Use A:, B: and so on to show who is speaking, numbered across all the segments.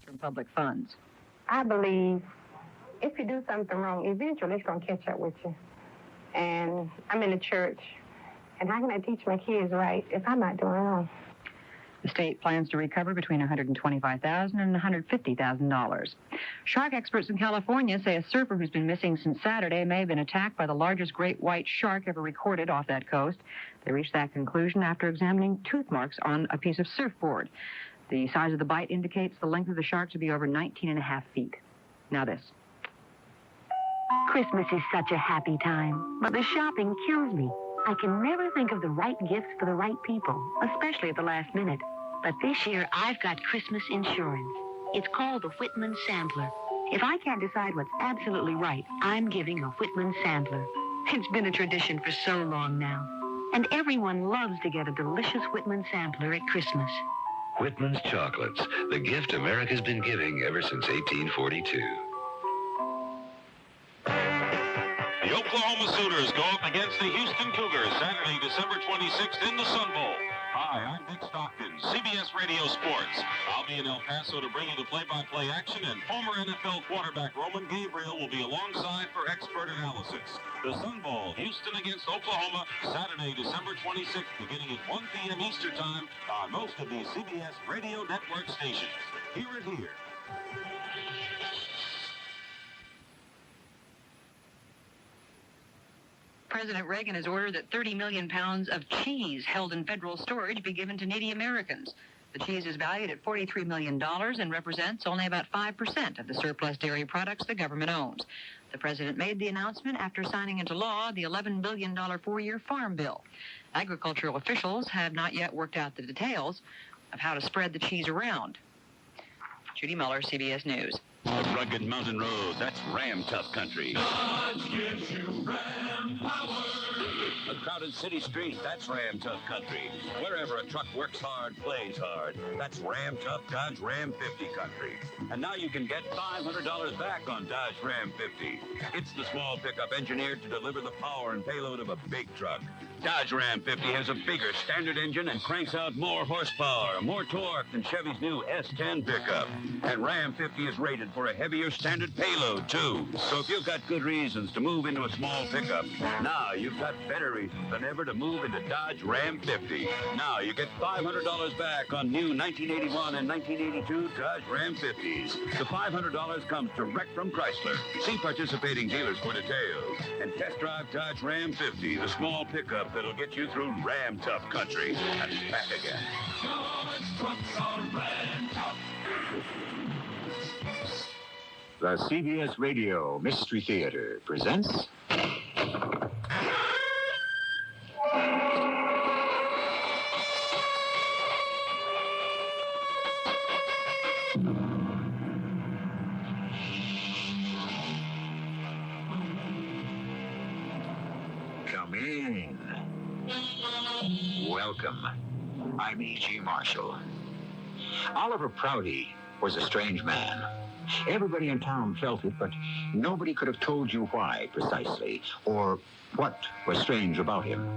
A: from public funds.
B: I believe if you do something wrong, eventually it's going to catch up with you. And I'm in the church, and how can I teach my kids right if I'm not doing wrong?
A: The state plans to recover between $125,000 and $150,000. Shark experts in California say a surfer who's been missing since Saturday may have been attacked by the largest great white shark ever recorded off that coast. They reached that conclusion after examining tooth marks on a piece of surfboard. The size of the bite indicates the length of the shark to be over 19.5 feet. Now this.
C: Christmas is such a happy time, but the shopping kills me. I can never think of the right gifts for the right people, especially at the last minute. But this year, I've got Christmas insurance. It's called the Whitman Sampler. If I can't decide what's absolutely right, I'm giving a Whitman Sampler. It's been a tradition for so long now. And everyone loves to get a delicious Whitman Sampler at Christmas.
D: Whitman's Chocolates, the gift America's been giving ever since 1842.
E: The Oklahoma Sooners go up against the Houston Cougars Saturday, December 26th in the Sun Bowl. Hi, I'm Dick Stockton, CBS Radio Sports. I'll be in El Paso to bring you the play-by-play action, and former NFL quarterback Roman Gabriel will be alongside for expert analysis. The Sun Bowl, Houston against Oklahoma, Saturday, December 26th, beginning at 1 p.m. Eastern Time on most of the CBS Radio Network stations. Hear it here.
A: President Reagan has ordered that 30 million pounds of cheese held in federal storage be given to needy Americans. The cheese is valued at $43 million and represents only about 5% of the surplus dairy products the government owns. The president made the announcement after signing into law the $11 billion four-year farm bill. Agricultural officials have not yet worked out the details of how to spread the cheese around. Judy Muller, CBS News.
F: The rugged mountain road, that's Ram Tough country.
G: Dodge gives you Ram power.
F: A crowded city street, that's Ram Tough country. Wherever a truck works hard, plays hard, that's Ram Tough Dodge Ram 50 country. And now you can get $500 back on Dodge Ram 50. It's the small pickup engineered to deliver the power and payload of a big truck. Dodge Ram 50 has a bigger standard engine and cranks out more horsepower, more torque than Chevy's new S10 pickup. And Ram 50 is rated for a heavier standard payload, too. So if you've got good reasons to move into a small pickup, now you've got better reasons than ever to move into Dodge Ram 50. Now you get $500 back on new 1981 and 1982 Dodge Ram 50s. The $500 comes direct from Chrysler. See participating dealers for details. And test drive Dodge Ram 50, the small pickup that'll get you through Ram Tough country and back again.
G: Dodge trucks are Ram Tough.
H: The CBS Radio Mystery Theater presents... Come in. Welcome. I'm E.G. Marshall. Oliver Prouty was a strange man. Everybody in town felt it, but nobody could have told you why precisely, or what was strange about him.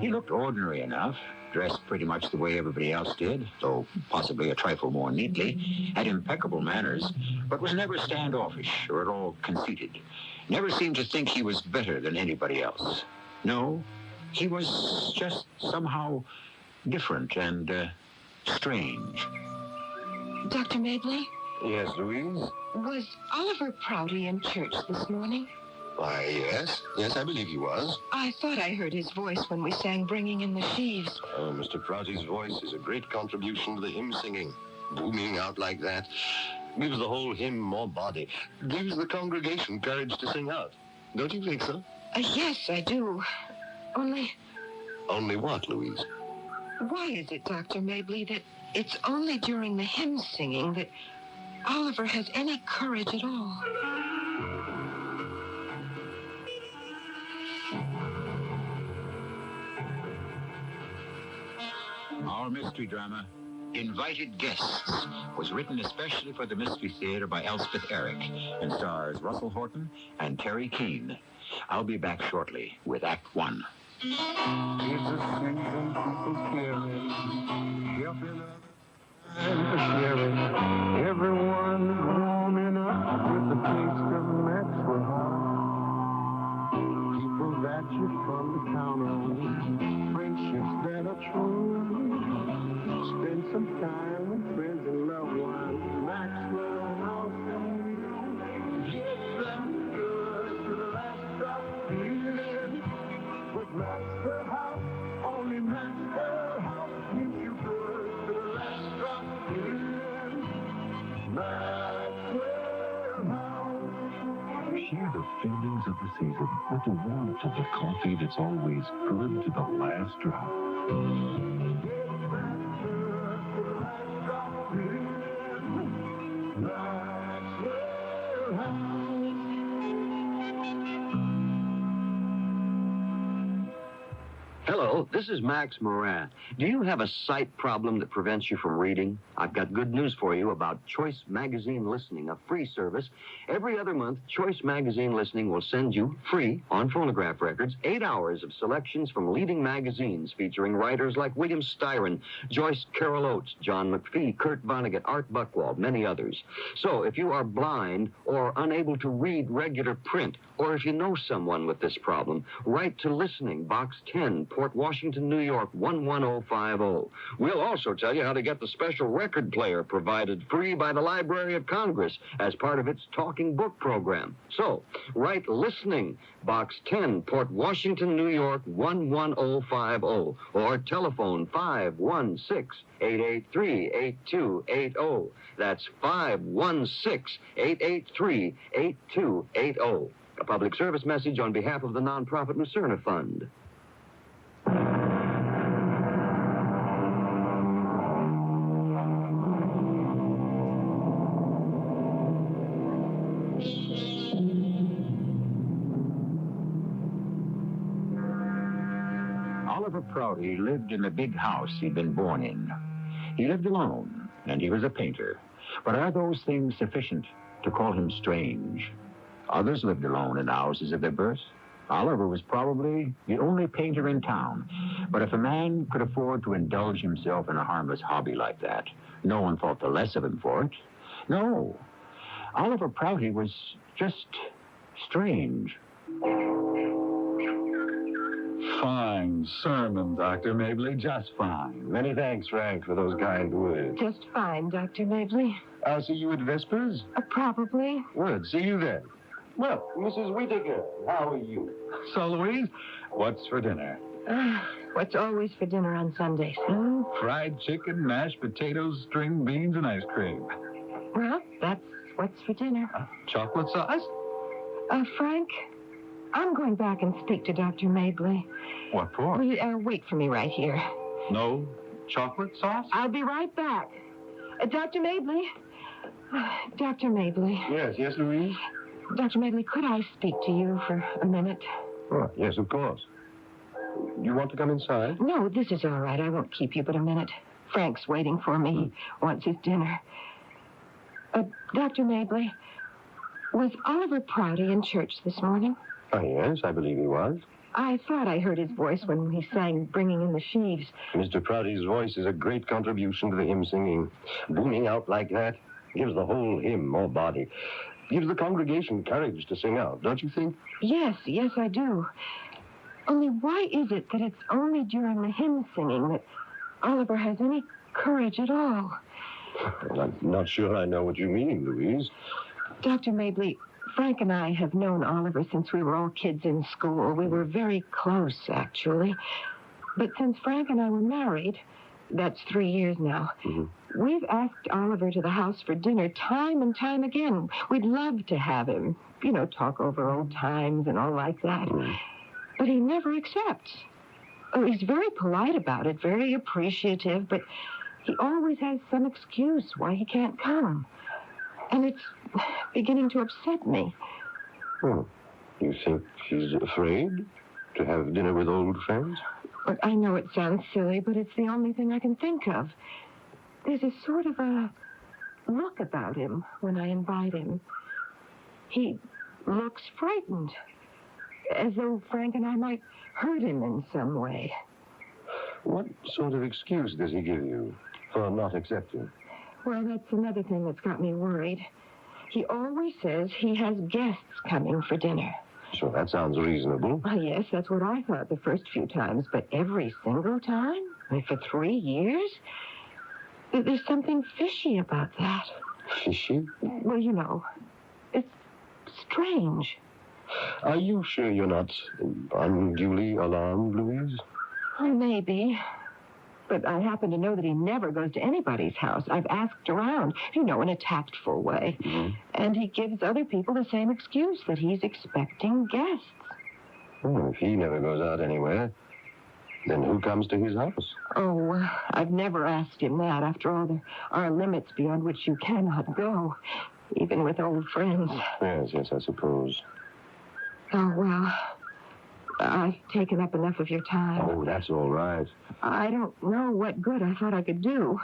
H: He looked ordinary enough, dressed pretty much the way everybody else did, though possibly a trifle more neatly, had impeccable manners, but was never standoffish or at all conceited. Never seemed to think he was better than anybody else. No, he was just somehow different and strange.
I: Dr. Mabley?
J: Yes, Louise?
I: Was Oliver Prouty in church this morning?
J: Why, yes. Yes, I believe he was.
I: I thought I heard his voice when we sang Bringing in the Sheaves.
J: Oh, Mr. Prouty's voice is a great contribution to the hymn singing. Booming out like that gives the whole hymn more body. Gives the congregation courage to sing out. Don't you think so?
I: Yes, I do. Only...
J: Only what, Louise?
I: Why is it, Dr. Mabley, that it's only during the hymn singing that Oliver has any courage at all?
H: Our mystery drama, Invited Guests, was written especially for the Mystery Theater by Elspeth Eric and stars Russell Horton and Teri Keane. I'll be back shortly with Act One.
K: It's a season people caring, and sharing. Everyone Share the feelings of the season with the warmth of the coffee that's always good to the last drop.
L: Hello, this is Max Moran. Do you have a sight problem that prevents you from reading? I've got good news for you about Choice Magazine Listening, a free service. Every other month, Choice Magazine Listening will send you, free, on phonograph records, 8 hours of selections from leading magazines featuring writers like William Styron, Joyce Carol Oates, John McPhee, Kurt Vonnegut, Art Buchwald, many others. So if you are blind or unable to read regular print, or if you know someone with this problem, write to Listening, Box 10, Port Washington, New York, 11050. We'll also tell you how to get the special record player provided free by the Library of Congress as part of its Talking Book program. So, write Listening, Box 10, Port Washington, New York, 11050, or telephone 516-883-8280. That's 516-883-8280. A public service message on behalf of the nonprofit Lucerna Fund.
H: Oliver Prouty lived in the big house he'd been born in. He lived alone, and he was a painter. But are those things sufficient to call him strange? Others lived alone in the houses of their birth. Oliver was probably the only painter in town. But if a man could afford to indulge himself in a harmless hobby like that, no one thought the less of him for it. No. Oliver Prouty was just strange.
K: Fine sermon, Dr. Mabley, just fine.
J: Many thanks, Frank, for those kind words.
I: Just fine, Dr. Mabley.
J: I'll see you at Vespers?
I: Probably.
J: Good. See you then. Well, Mrs. Whittaker, how are you?
K: So, Louise, what's for dinner?
I: What's always for dinner on Sundays?
K: Fried chicken, mashed potatoes, string beans, and ice cream.
I: Well, that's what's for dinner.
K: Chocolate sauce?
I: Frank, I'm going back and speak to Dr. Mabley.
K: What for?
I: Will you wait for me right here?
K: No chocolate sauce?
I: I'll be right back. Dr. Mabley? Dr. Mabley.
J: Yes, Louise?
I: Dr. Mabley, could I speak to you for a minute?
J: Oh, yes, of course. You want to come inside?
I: No, this is all right. I won't keep you but a minute. Frank's waiting for me. He wants his dinner. Dr. Mabley, was Oliver Prouty in church this morning?
J: Oh, yes, I believe he was.
I: I thought I heard his voice when he sang Bringing in the Sheaves.
J: Mr. Prouty's voice is a great contribution to the hymn singing. Booming out like that gives the whole hymn more body. Gives the congregation courage to sing out, don't you think?
I: Yes, I do. Only why is it that it's only during the hymn singing that Oliver has any courage at all?
J: Well, I'm not sure I know what you mean, Louise.
I: Dr. Mabley, Frank and I have known Oliver since we were all kids in school. We were very close, actually. But since Frank and I were married, that's 3 years now, we've asked Oliver to the house for dinner time and time again. We'd love to have him, talk over old times and all like that. But he never accepts. Oh, he's very polite about it, very appreciative, but he always has some excuse why he can't come. And it's beginning to upset me.
J: Oh, you think he's afraid to have dinner with old friends?
I: Well, I know it sounds silly, but it's the only thing I can think of. There's a sort of a look about him when I invite him. He looks frightened, as though Frank and I might hurt him in some way.
J: What sort of excuse does he give you for not accepting?
I: Well, that's another thing that's got me worried. He always says he has guests coming for dinner.
J: So that sounds reasonable.
I: Well, yes, that's what I thought the first few times, but every single time? I mean, for 3 years? There's something fishy about that.
J: Fishy?
I: Well, it's strange.
J: Are you sure you're not unduly alarmed, Louise?
I: Oh, maybe. But I happen to know that he never goes to anybody's house. I've asked around, in a tactful way.
J: Mm-hmm.
I: And he gives other people the same excuse, that he's expecting guests.
J: Well, if he never goes out anywhere, then who comes to his house?
I: Oh, I've never asked him that. After all, there are limits beyond which you cannot go, even with old friends.
J: Yes, I suppose.
I: Oh, well, I've taken up enough of your time.
J: Oh, that's all right.
I: I don't know what good I thought I could do.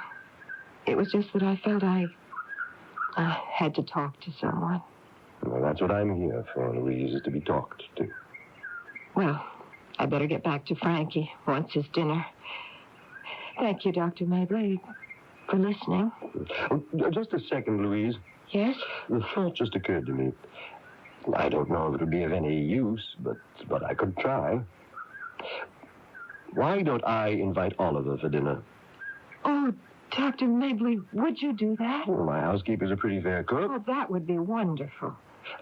I: It was just that I felt I had to talk to someone.
J: Well, that's what I'm here for, Louise, is to be talked to.
I: Well, I better get back to Frankie, wants his dinner. Thank you, Dr. Mabley, for listening.
J: Oh, just a second, Louise.
I: Yes?
J: The thought just occurred to me. I don't know if it would be of any use, but I could try. Why don't I invite Oliver for dinner?
I: Oh, Dr. Mabley, would you do that?
J: Well, my housekeeper's a pretty fair cook.
I: Oh, that would be wonderful.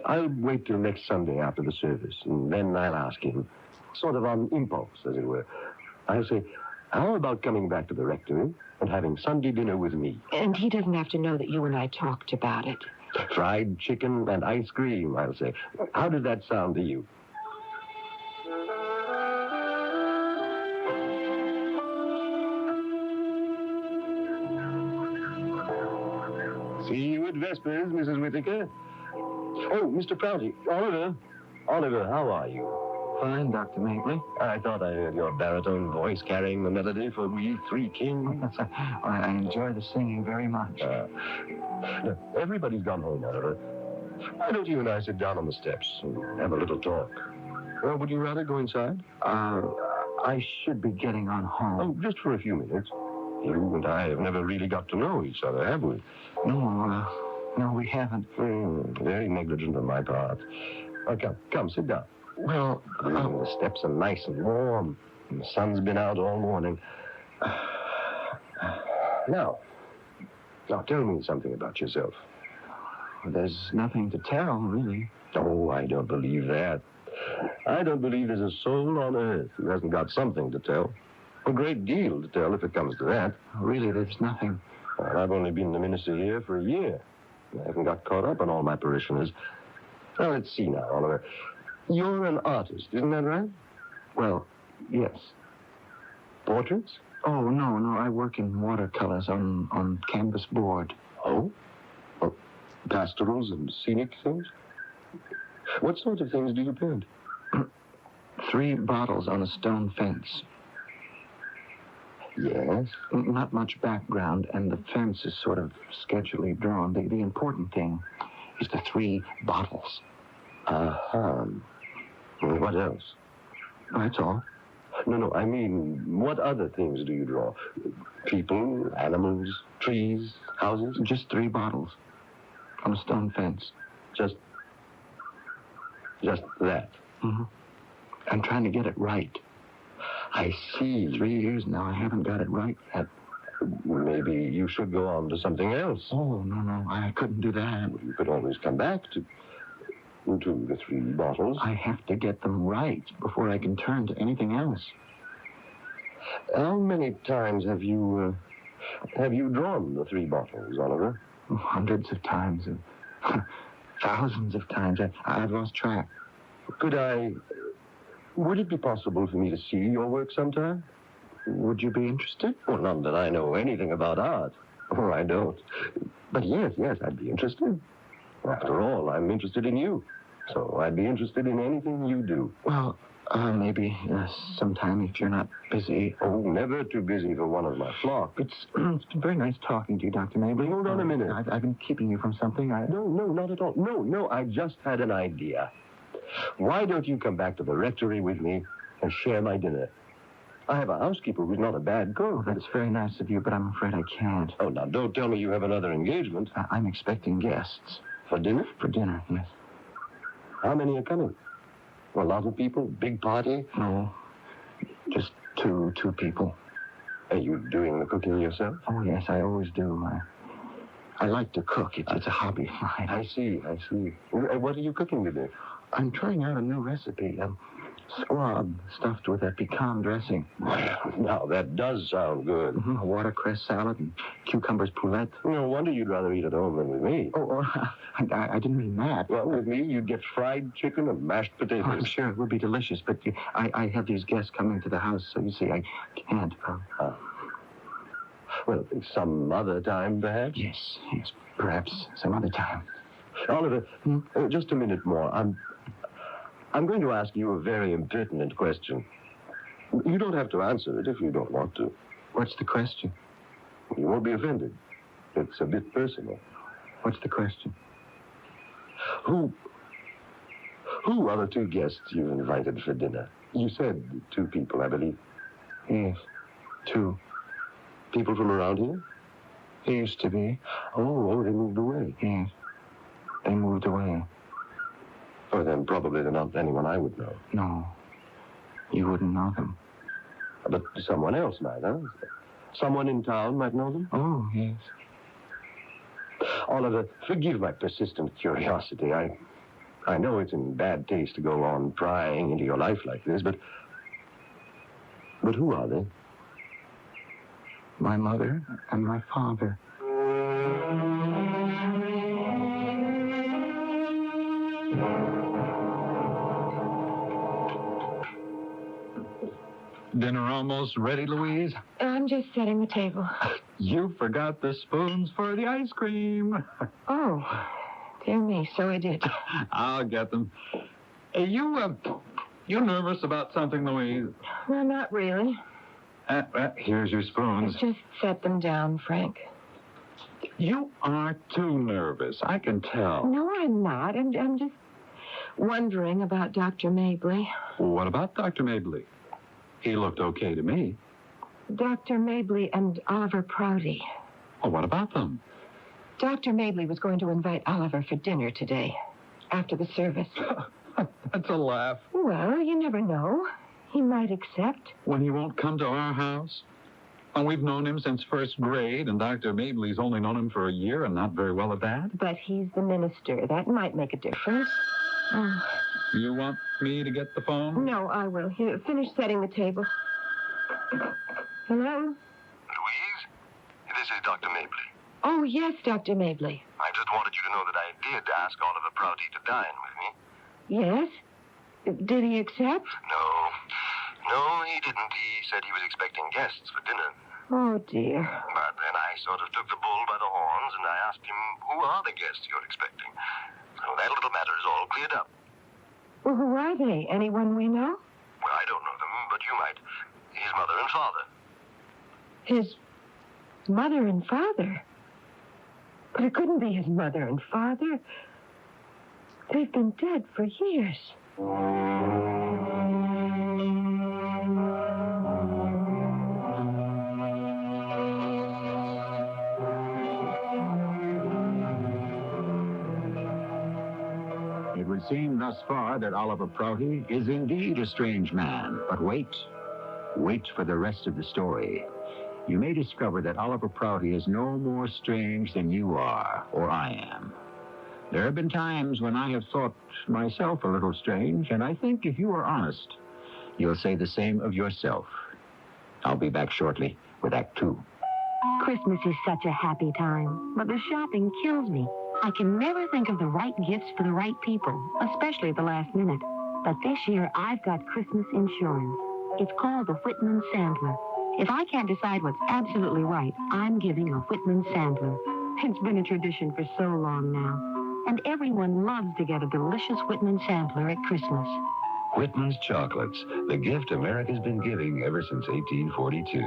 J: I'll wait till next Sunday after the service, and then I'll ask him, sort of on impulse, as it were. I'll say, how about coming back to the rectory and having Sunday dinner with me?
I: And he doesn't have to know that you and I talked about it.
J: Fried chicken and ice cream, I'll say. How does that sound to you? See you at Vespers, Mrs. Whittaker. Oh, Mr. Prouty. Oliver, how are you?
M: Fine, Dr. Mabley.
J: I thought I heard your baritone voice carrying the melody for We Three Kings.
M: I enjoy the singing very much.
J: Look, everybody's gone home, Oliver. Why don't you and I sit down on the steps and have a little talk? Or would you rather go inside?
M: I should be getting on home.
J: Oh, just for a few minutes. You and I have never really got to know each other, have we?
M: No, we haven't.
J: Very negligent on my part. Come, sit down.
M: Well,
J: the steps are nice and warm, and the sun's been out all morning. Now, tell me something about yourself.
M: There's nothing to tell, really.
J: Oh, I don't believe that. I don't believe there's a soul on earth who hasn't got something to tell. A great deal to tell if it comes to that.
M: Really, there's nothing.
J: Well, I've only been the minister here for a year. I haven't got caught up on all my parishioners. Well, let's see now, Oliver. You're an artist, isn't that right?
M: Well, yes.
J: Portraits?
M: Oh, no. I work in watercolors on canvas board.
J: Oh? Pastorals and scenic things? What sort of things do you paint?
M: 3 bottles on a stone fence.
J: Yes?
M: Not much background, and the fence is sort of sketchily drawn. The important thing is the 3 bottles.
J: Uh-huh. What else?
M: That's all.
J: No, I mean, what other things do you draw? People, animals, trees, houses?
M: Just 3 bottles on a stone fence.
J: Just that?
M: Mm-hmm. I'm trying to get it right.
J: I see.
M: 3 years now, I haven't got it right yet.
J: Maybe you should go on to something else.
M: Oh, no, I couldn't do that.
J: You could always come back to the 3 bottles.
M: I have to get them right before I can turn to anything else.
J: How many times have you drawn the 3 bottles, Oliver?
M: Hundreds of times. Thousands of times. I've lost track.
J: Would it be possible for me to see your work sometime?
M: Would you be interested?
J: Well, not that I know anything about art. Oh, I don't. But yes, I'd be interested. After all, I'm interested in you. So I'd be interested in anything you do.
M: Well, maybe sometime if you're not busy.
J: Oh, never too busy for one of my flock.
M: It's been very nice talking to you, Dr. Mabley.
J: Hold on a minute.
M: I've been keeping you from something.
J: No, not at all. No, I just had an idea. Why don't you come back to the rectory with me and share my dinner? I have a housekeeper who's not a bad cook.
M: Oh, that's very nice of you, but I'm afraid I can't.
J: Oh, now, don't tell me you have another engagement.
M: I'm expecting guests.
J: For dinner?
M: For dinner, yes.
J: How many are coming? A lot of people? Big party?
M: No, just two people.
J: Are you doing the cooking yourself?
M: Oh, yes, I always do. I like to cook. It's a hobby of mine.
J: I see. What are you cooking today?
M: I'm trying out a new recipe. Squab stuffed with that pecan dressing.
J: Now, that does sound good.
M: A watercress salad and cucumbers poulet.
J: No wonder you'd rather eat at home than with me.
M: Oh, I didn't mean that.
J: Well, with me, you'd get fried chicken and mashed potatoes.
M: Oh, I'm sure it would be delicious, but I have these guests coming to the house, so you see, I can't.
J: Well, some other time, perhaps?
M: Yes, perhaps some other time.
J: Oliver, just a minute more. I'm going to ask you a very impertinent question. You don't have to answer it if you don't want to.
M: What's the question?
J: You won't be offended. It's a bit personal.
M: What's the question?
J: Who are the two guests you've invited for dinner? You said 2 people, I believe.
M: Yes, 2.
J: People from around here?
M: They used to be.
J: Oh, they moved away.
M: Yes, they moved away.
J: Oh, then probably they're not anyone I would know.
M: No, you wouldn't know them.
J: But someone else might, huh? Someone in town might know them?
M: Oh, yes.
J: Oliver, forgive my persistent curiosity. I know it's in bad taste to go on prying into your life like this, but who are they?
M: My mother and my father.
K: Dinner almost ready, Louise?
I: I'm just setting the table.
K: You forgot the spoons for the ice cream.
I: Oh, dear me, so I did.
K: I'll get them. Hey, you nervous about something, Louise?
I: Well, not really.
K: Here's your spoons.
I: Just set them down, Frank.
K: You are too nervous. I can tell.
I: No, I'm not. I'm just wondering about Dr. Mabley.
K: What about Dr. Mabley? He looked okay to me.
I: Dr. Mabley and Oliver Prouty.
K: Oh, what about them?
I: Dr. Mabley was going to invite Oliver for dinner today, after the service.
K: That's a laugh.
I: Well, you never know. He might accept.
K: When he won't come to our house? And we've known him since first grade, and Dr. Mabley's only known him for a year and not very well at that.
I: But he's the minister. That might make a difference. Oh.
K: You want me to get the phone?
I: No, I will. Here, finish setting the table. Hello?
J: Louise, this is Dr. Mabley.
I: Oh, yes, Dr. Mabley.
J: I just wanted you to know that I did ask Oliver Prouty to dine with me.
I: Yes? Did he accept?
J: No, he didn't. He said he was expecting guests for dinner.
I: Oh, dear.
J: But then I sort of took the bull by the horns, and I asked him, who are the guests you're expecting? So that little matter is all cleared up.
I: Well, who are they? Anyone we know?
J: Well, I don't know them, but you might. His mother and father.
I: His mother and father? But it couldn't be his mother and father. They've been dead for years.
H: It would seem thus far that Oliver Prouty is indeed a strange man. But wait for the rest of the story. You may discover that Oliver Prouty is no more strange than you are, or I am. There have been times when I have thought myself a little strange, and I think if you are honest, you'll say the same of yourself. I'll be back shortly with Act 2.
C: Christmas is such a happy time, but the shopping kills me. I can never think of the right gifts for the right people, especially at the last minute. But this year, I've got Christmas insurance. It's called the Whitman Sampler. If I can't decide what's absolutely right, I'm giving a Whitman Sampler. It's been a tradition for so long now. And everyone loves to get a delicious Whitman Sampler at Christmas.
D: Whitman's Chocolates, the gift America's been giving ever since 1842.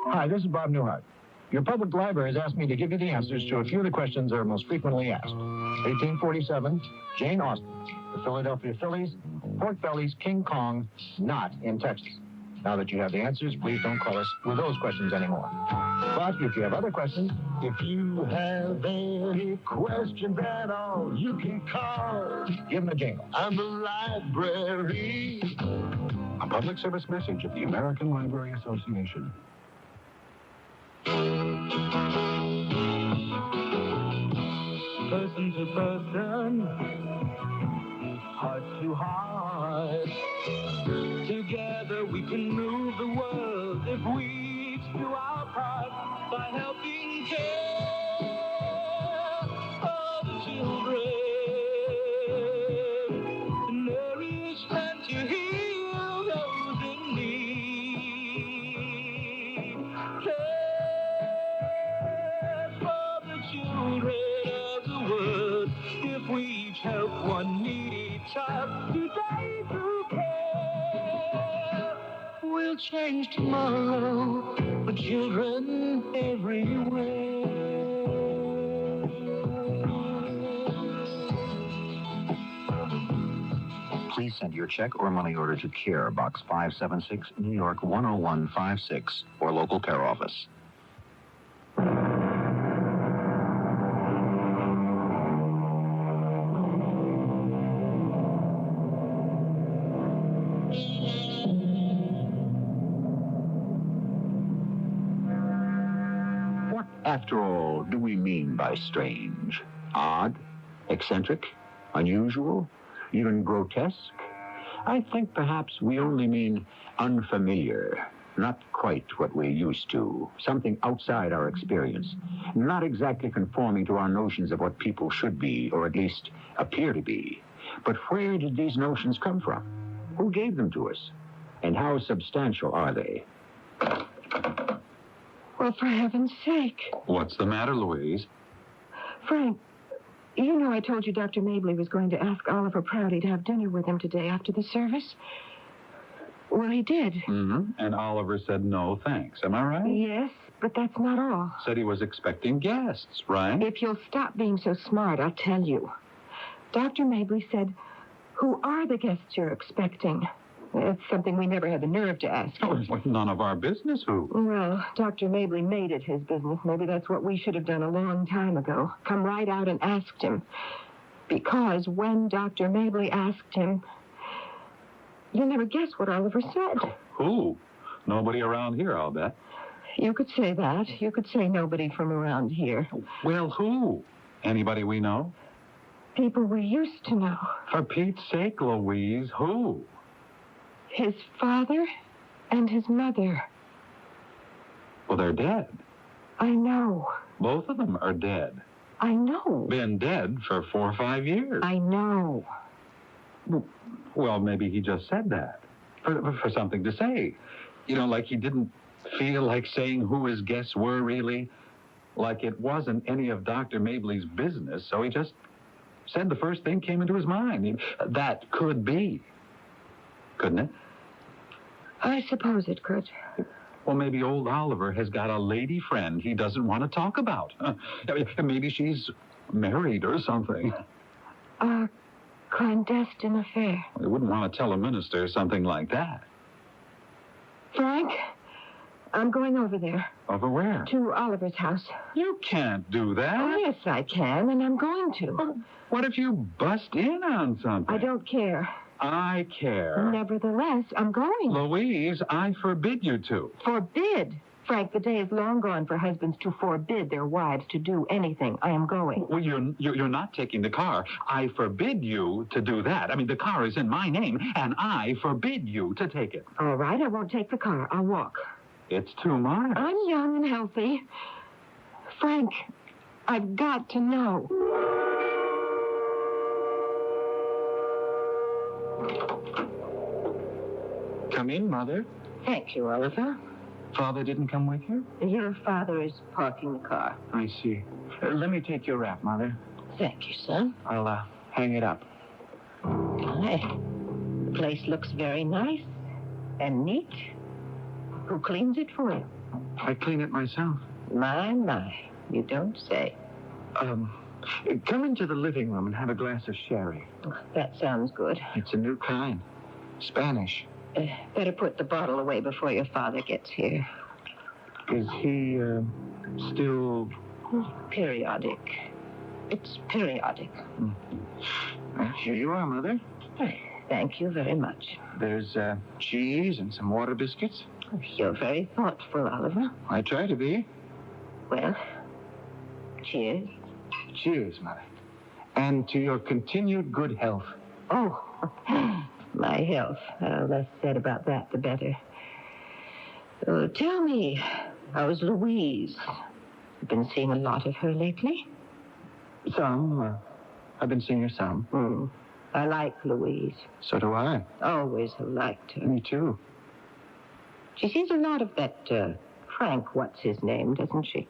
N: Hi, this is Bob Newhart. Your public library has asked me to give you the answers to a few of the questions that are most frequently asked. 1847, Jane Austen. The Philadelphia Phillies, pork bellies, King Kong, not in Texas. Now that you have the answers, please don't call us with those questions anymore. But if you have other questions...
G: If you have any questions at all, you can call.
N: Give them a jingle.
G: I'm the library.
K: A public service message of the American Library Association.
G: Person to person, heart to heart. Together we can move the world if we each do our part by helping care for the children. To nourish and to heal those in need. Care for the children of the world if we each help one needy child today through care. We'll change tomorrow for children everywhere.
L: Please send your check or money order to CARE, Box 576, New York 10156, or local care office. What, after all, do we mean by strange? Odd? Eccentric? Unusual? Even grotesque? I think perhaps we only mean unfamiliar. Not quite what we're used to. Something outside our experience. Not exactly conforming to our notions of what people should be, or at least appear to be. But where did these notions come from? Who gave them to us? And how substantial are they?
I: Well, for heaven's sake.
K: What's the matter, Louise?
I: Frank, you know I told you Dr. Mabley was going to ask Oliver Prouty to have dinner with him today after the service. Well, he did.
K: Mm-hmm. And Oliver said no, thanks. Am I right?
I: Yes, but that's not all.
K: Said he was expecting guests, right?
I: If you'll stop being so smart, I'll tell you. Dr. Mabley said, who are the guests you're expecting? It's something we never had the nerve to ask him.
K: Oh, well, none of our business, who?
I: Well, Dr. Mabley made it his business. Maybe that's what we should have done a long time ago. Come right out and asked him. Because when Dr. Mabley asked him, you'll never guess what Oliver said.
K: Who? Nobody around here, I'll bet.
I: You could say that. You could say nobody from around here.
K: Well, who? Anybody we know?
I: People we used to know.
K: For Pete's sake, Louise, who?
I: His father and his mother.
K: Well, they're dead.
I: I know.
K: Both of them are dead.
I: I know.
K: Been dead for 4 or 5 years.
I: I know.
K: Well, maybe he just said that. For something to say. You know, like he didn't feel like saying who his guests were, really. Like it wasn't any of Dr. Mabley's business, so he just said the first thing came into his mind. That could be. Couldn't it?
I: I suppose it could.
K: Well, maybe old Oliver has got a lady friend he doesn't want to talk about. Maybe she's married or something.
I: A clandestine affair.
K: They wouldn't want to tell a minister something like that.
I: Frank, I'm going over there.
K: Over where?
I: To Oliver's house.
K: You can't do that.
I: Oh, yes, I can, and I'm going to.
K: Well, what if you bust in on something?
I: I don't care.
K: I care.
I: Nevertheless, I'm going.
K: Louise, I forbid you to.
I: Forbid? Frank, the day is long gone for husbands to forbid their wives to do anything. I am going.
K: Well, you're not taking the car. I forbid you to do that. I mean, the car is in my name, and I forbid you to take it.
I: All right, I won't take the car. I'll walk.
K: It's too much.
I: I'm young and healthy. Frank, I've got to know.
M: Come in, Mother.
I: Thank you, Oliver.
M: Father didn't come with you?
I: Your father is parking the car.
M: I see. Let me take your wrap, Mother.
I: Thank you, son.
M: I'll hang it up.
I: Aye. The place looks very nice and neat. Who cleans it for you?
M: I clean it myself.
I: My. You don't say.
M: Come into the living room and have a glass of sherry.
I: That sounds good.
M: It's a new kind. Spanish.
I: Better put the bottle away before your father gets here.
M: Is he, still...
I: Periodic. It's periodic.
M: Here you are, Mother.
I: Thank you very much.
M: There's, cheese and some water biscuits.
I: You're very thoughtful, Oliver.
M: I try to be.
I: Well, cheers.
M: Cheers, Mother. And to your continued good health.
I: Oh, my health. Less said about that, the better. Tell me, how's Louise? You've been seeing a lot of her lately?
M: Some. I've been seeing her some.
I: I like Louise.
M: So do I.
I: Always have liked her.
M: Me too.
I: She sees a lot of that Frank, what's his name, doesn't she?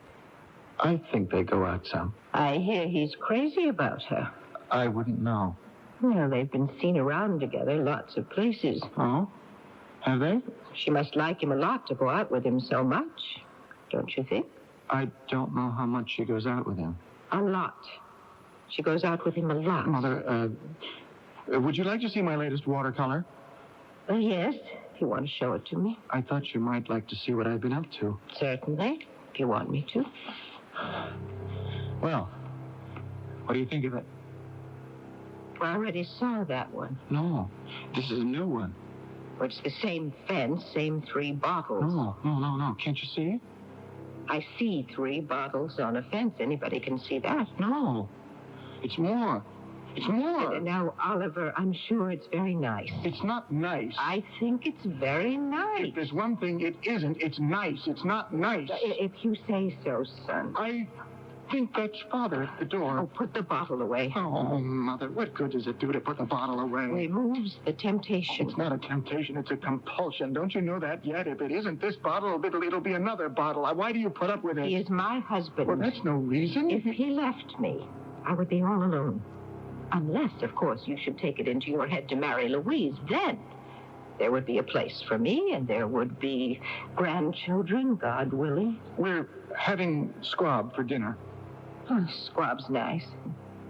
M: I think they go out some.
I: I hear he's crazy about her.
M: I wouldn't know.
I: Well, they've been seen around together, lots of places.
M: Oh? Have they?
I: She must like him a lot to go out with him so much, don't you think?
M: I don't know how much she goes out with him.
I: A lot. She goes out with him a lot.
M: Mother, would you like to see my latest watercolor?
I: Yes, if you want to show it to me.
M: I thought you might like to see what I've been up to.
I: Certainly, if you want me to.
M: Well, what do you think of it?
I: I already saw that one.
M: No, this is a new one.
I: Well, it's the same fence, same 3 bottles.
M: No. Can't you see?
I: I see 3 bottles on a fence. Anybody can see that.
M: No. It's more. It's more.
I: Now, Oliver, I'm sure it's very nice.
M: It's not nice.
I: I think it's very nice.
M: If there's one thing it isn't, it's nice. It's not nice.
I: If you say so, son.
M: I think that's Father at the door.
I: Oh, put the bottle away.
M: Oh, Mother, what good does it do to put the bottle away?
I: Removes the temptation.
M: It's not a temptation, it's a compulsion. Don't you know that yet? If it isn't this bottle, it'll be another bottle. Why do you put up with it?
I: He is my husband.
M: Well, that's no reason.
I: If he left me, I would be all alone. Unless, of course, you should take it into your head to marry Louise. Then there would be a place for me, and there would be grandchildren, God willing.
M: We're having squab for dinner.
I: Oh, squab's nice.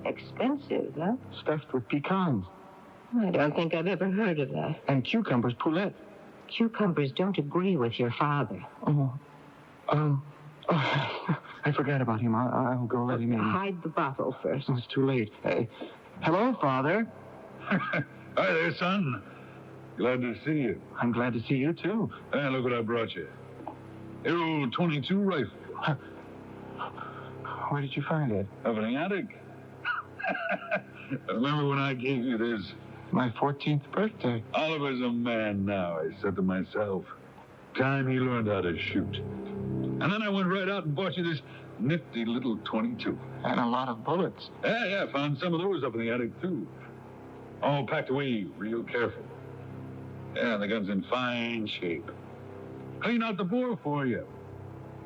I: Expensive, huh?
M: Stuffed with pecans.
I: I don't think I've ever heard of that.
M: And cucumbers poulet.
I: Cucumbers don't agree with your father.
M: I forgot about him. I'll go let him in.
I: Hide the bottle first.
M: Oh, it's too late. Hello, Father.
O: Hi there, son. Glad to see you.
M: I'm glad to see you, too.
O: And look what I brought you. Arrow 22 rifle.
M: Where did you find it?
O: Up in the attic. Remember when I gave you this?
M: My 14th birthday.
O: Oliver's a man now, I said to myself. Time he learned how to shoot. And then I went right out and bought you this nifty little 22.
M: And a lot of bullets.
O: Yeah, found some of those up in the attic, too. All packed away real careful. Yeah, the gun's in fine shape. Clean out the bore for you.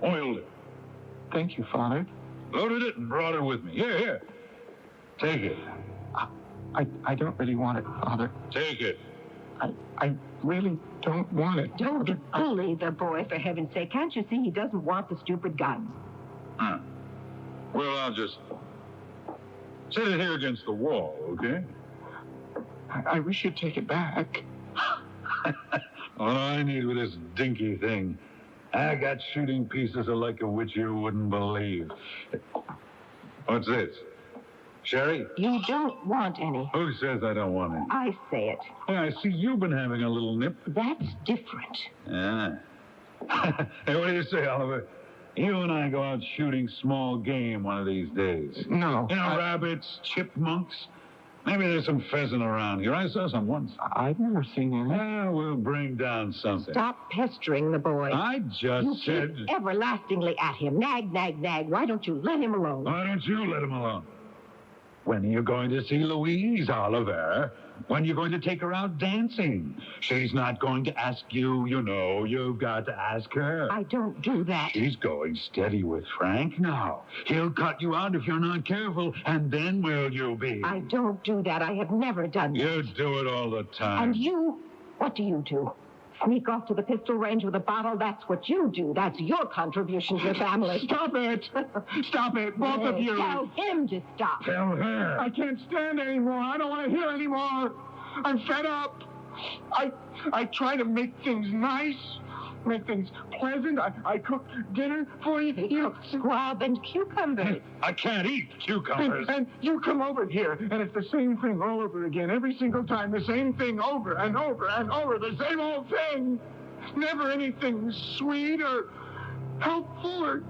O: Oiled it.
M: Thank you, Father.
O: Loaded it and brought it with me. Here. Take it.
M: I don't really want it, Father.
O: Take it.
M: I really don't want it.
I: Don't bully the boy, for heaven's sake. Can't you see he doesn't want the stupid gun?
O: Huh. Well, I'll just set it here against the wall, okay?
M: I wish you'd take it back.
O: All I need with this dinky thing, I got shooting pieces of like a which you wouldn't believe. What's this? Sherry?
I: You don't want any.
O: Who says I don't want any?
I: I say it.
O: Yeah, I see you've been having a little nip.
I: That's different.
O: Yeah. Hey, what do you say, Oliver? You and I go out shooting small game one of these days.
M: No.
O: You know, rabbits, chipmunks. Maybe there's some pheasant around here. I saw some once.
M: I've never seen any.
O: Yeah, we'll bring down something.
I: Stop pestering the boy.
O: I just said...
I: You keep everlastingly at him. Nag. Why don't you let him alone?
O: Why don't you let him alone? When are you going to see Louise, Oliver? When are you going to take her out dancing? She's not going to ask you, you know. You've got to ask her.
I: I don't do that.
O: She's going steady with Frank now. He'll cut you out if you're not careful, and then where'll you be?
I: I don't do that. I have never done that.
O: You do it all the time.
I: And you? What do you do? Sneak off to the pistol range with a bottle? That's what you do. That's your contribution to the family.
M: Stop it! Stop it, both of you!
I: Tell him to stop.
O: Tell her.
M: I can't stand anymore. I don't want to hear anymore. I'm fed up. I try to make things nice, make things pleasant. I cook dinner for you. You know,
I: squab and cucumbers.
O: I can't eat cucumbers.
M: And you come over here, and it's the same thing all over again. Every single time, the same thing over and over and over. The same old thing. Never anything sweet or helpful or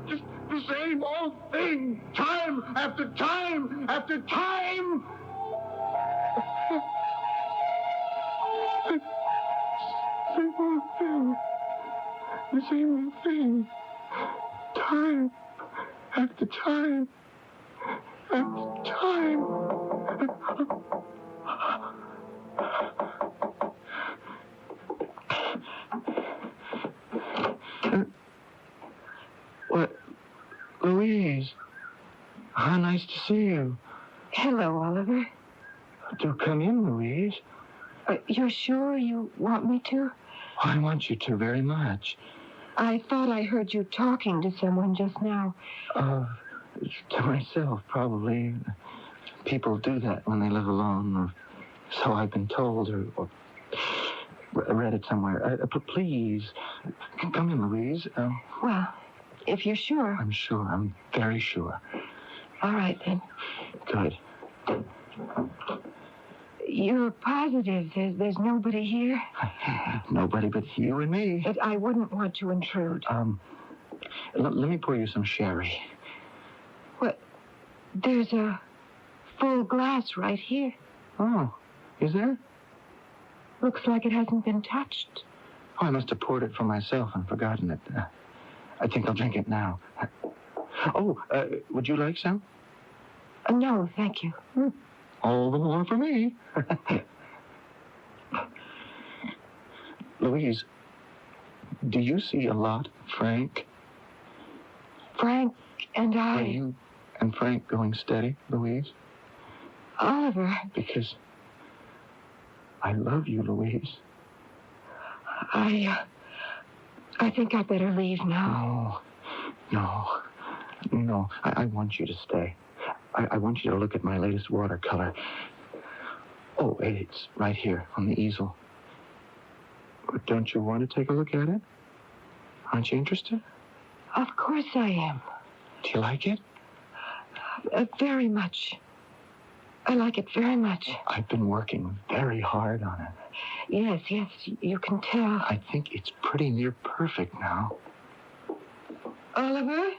M: just the same old thing. Time after time after time. Same old thing. The same old thing. Time after time after time. What? Louise. How nice to see you.
I: Hello, Oliver.
M: Do come in, Louise.
I: You're sure you want me to?
M: I want you to very much.
I: I thought I heard you talking to someone just now.
M: To myself, probably. People do that when they live alone, or so I've been told, or read it somewhere. Please, come in, Louise.
I: Well, if you're sure.
M: I'm sure. I'm very sure.
I: All right, then.
M: Good.
I: You're positive there's nobody here?
M: Nobody but you and me.
I: But I wouldn't want to intrude.
M: Let me pour you some sherry.
I: What? There's a full glass right here.
M: Oh, is there?
I: Looks like it hasn't been touched.
M: Oh, I must have poured it for myself and forgotten it. I think I'll drink it now. Would you like some?
I: No, thank you.
M: All the more for me. Louise, do you see a lot, Frank?
I: Frank and I...
M: Are you and Frank going steady, Louise?
I: Oliver...
M: Because I love you, Louise.
I: I think I better leave now.
M: No. I want you to stay. I want you to look at my latest watercolor. Oh, it's right here on the easel. Don't you want to take a look at it? Aren't you interested?
I: Of course I am.
M: Do you like it?
I: Very much. I like it very much.
M: I've been working very hard on it.
I: Yes, you can tell.
M: I think it's pretty near perfect now.
I: Oliver?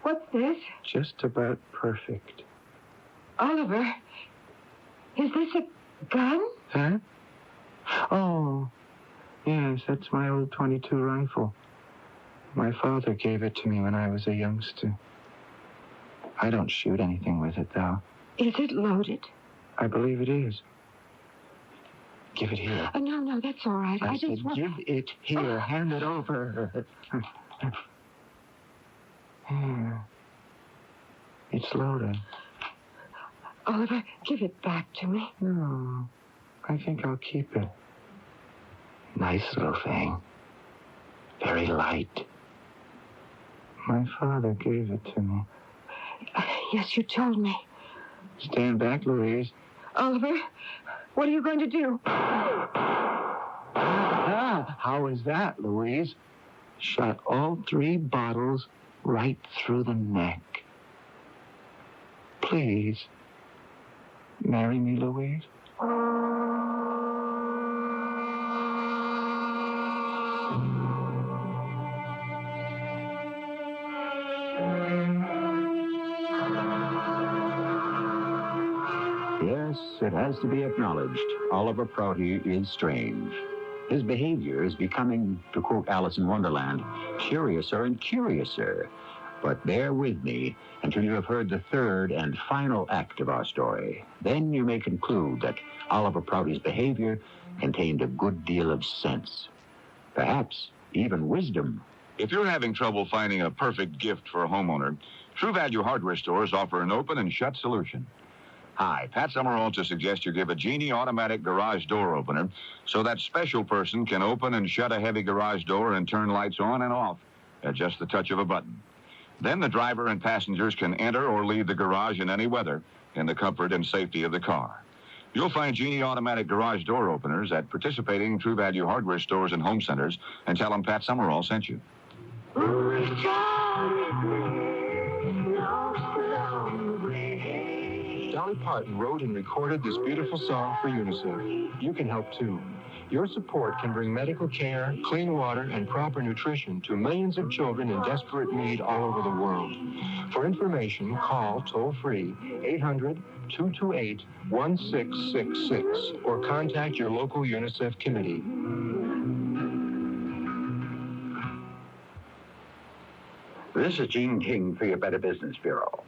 I: What's this?
M: Just about perfect.
I: Oliver? Is this a gun?
M: Huh? Oh, yes, that's my old .22 rifle. My father gave it to me when I was a youngster. I don't shoot anything with it, though.
I: Is it loaded?
M: I believe it is. Give it here.
I: No, that's all right.
M: I just want... Give it here. Hand it over. Here. It's loaded.
I: Oliver, give it back to me.
M: No, I think I'll keep it. Nice little thing. Very light. My father gave it to me.
I: Yes, you told me.
M: Stand back, Louise.
I: Oliver, what are you going to do?
M: How is that, Louise? Shot all 3 bottles right through the neck. Please, marry me, Louise.
H: Yes, it has to be acknowledged. Oliver Prouty is strange. His behavior is becoming, to quote Alice in Wonderland, curiouser and curiouser. But bear with me until you have heard the third and final act of our story. Then you may conclude that Oliver Prouty's behavior contained a good deal of sense. Perhaps even wisdom.
O: If you're having trouble finding a perfect gift for a homeowner, True Value hardware stores offer an open and shut solution. Hi, Pat Summerall to suggest you give a Genie automatic garage door opener so that special person can open and shut a heavy garage door and turn lights on and off at just the touch of a button. Then the driver and passengers can enter or leave the garage in any weather in the comfort and safety of the car. You'll find Genie automatic garage door openers at participating True Value hardware stores and home centers, and tell them Pat Summerall sent you.
N: Dolly Parton wrote and recorded this beautiful song for UNICEF. You can help too. Your support can bring medical care, clean water, and proper nutrition to millions of children in desperate need all over the world. For information, call toll-free 800-228-1666 or contact your local UNICEF committee.
H: This is Gene King for your Better Business Bureau.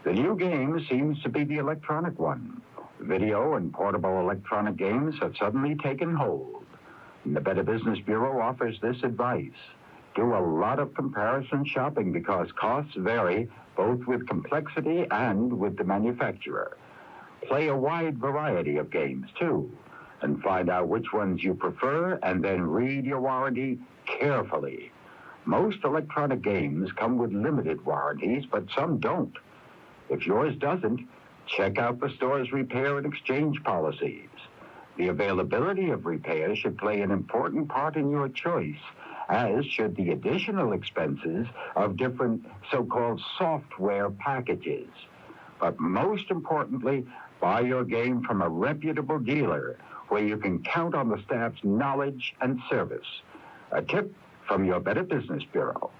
H: The new game seems to be the electronic one. Video and portable electronic games have suddenly taken hold. And the Better Business Bureau offers this advice. Do a lot of comparison shopping because costs vary both with complexity and with the manufacturer. Play a wide variety of games, too, and find out which ones you prefer and then read your warranty carefully. Most electronic games come with limited warranties, but some don't. If yours doesn't, check out the store's repair and exchange policies. The availability of repairs should play an important part in your choice, as should the additional expenses of different so-called software packages. But most importantly, buy your game from a reputable dealer where you can count on the staff's knowledge and service. A tip from your Better Business Bureau.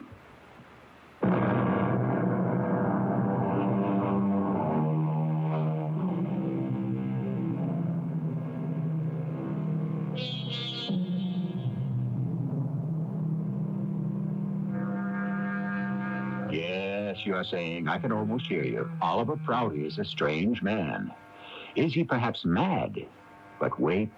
H: Yes, you're saying, I can almost hear you. Oliver Prouty is a strange man. Is he perhaps mad? But wait.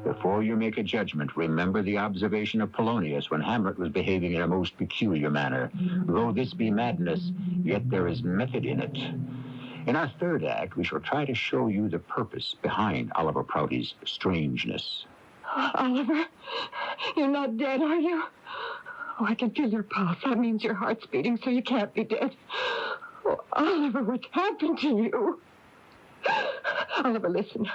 H: Before you make a judgment, remember the observation of Polonius when Hamlet was behaving in a most peculiar manner. Though this be madness, yet there is method in it. In our third act, we shall try to show you the purpose behind Oliver Prouty's strangeness.
I: Oliver, you're not dead, are you? Oh, I can feel your pulse. That means your heart's beating, so you can't be dead. Oh, Oliver, what's happened to you? Oliver, listen.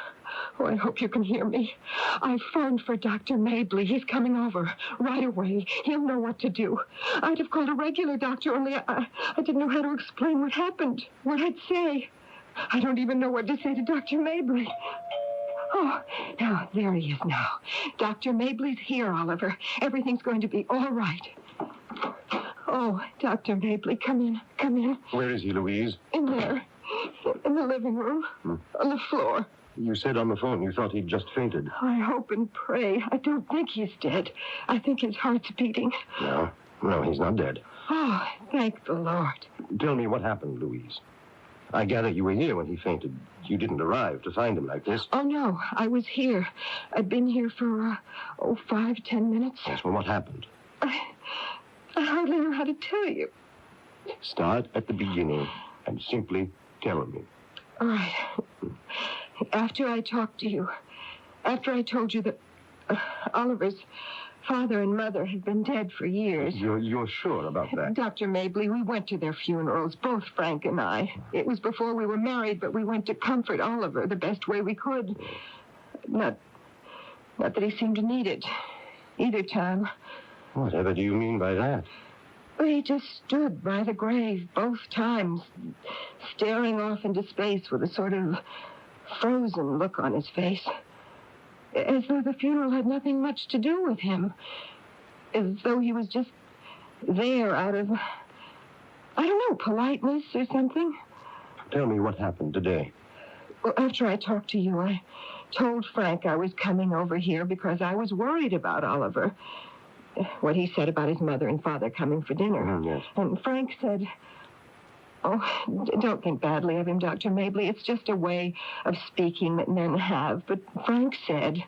I: Oh, I hope you can hear me. I phoned for Dr. Mabley. He's coming over right away. He'll know what to do. I'd have called a regular doctor, only I didn't know how to explain what happened, what I'd say. I don't even know what to say to Dr. Mabley. Oh, now, there he is now. Dr. Mabley's here, Oliver. Everything's going to be all right. Oh, Dr. Mabley, come in, come in.
J: Where is he, Louise?
I: In there, in the living room, on the floor.
J: You said on the phone you thought he'd just fainted.
I: I hope and pray. I don't think he's dead. I think his heart's beating.
J: No, he's not dead.
I: Oh, thank the Lord.
J: Tell me what happened, Louise. I gather you were here when he fainted. You didn't arrive to find him like this.
I: Oh, no, I was here. I'd been here for, 5-10 minutes.
J: Yes, well, what happened?
I: I hardly know how to tell you.
J: Start at the beginning and simply tell me.
I: All right. After I talked to you, after I told you that Oliver's father and mother had been dead for years.
J: You're sure about that?
I: Dr. Mabley, we went to their funerals, both Frank and I. It was before we were married, but we went to comfort Oliver the best way we could. Not that he seemed to need it either time.
J: Whatever do you mean by that?
I: He just stood by the grave both times, staring off into space with a sort of frozen look on his face, as though the funeral had nothing much to do with him, as though he was just there out of, I don't know, politeness or something.
J: Tell me what happened today.
I: Well, after I talked to you, I told Frank I was coming over here because I was worried about Oliver. What he said about his mother and father coming for dinner.
J: Yes.
I: And Frank said, oh, don't think badly of him, Dr. Mabley. It's just a way of speaking that men have. But Frank said,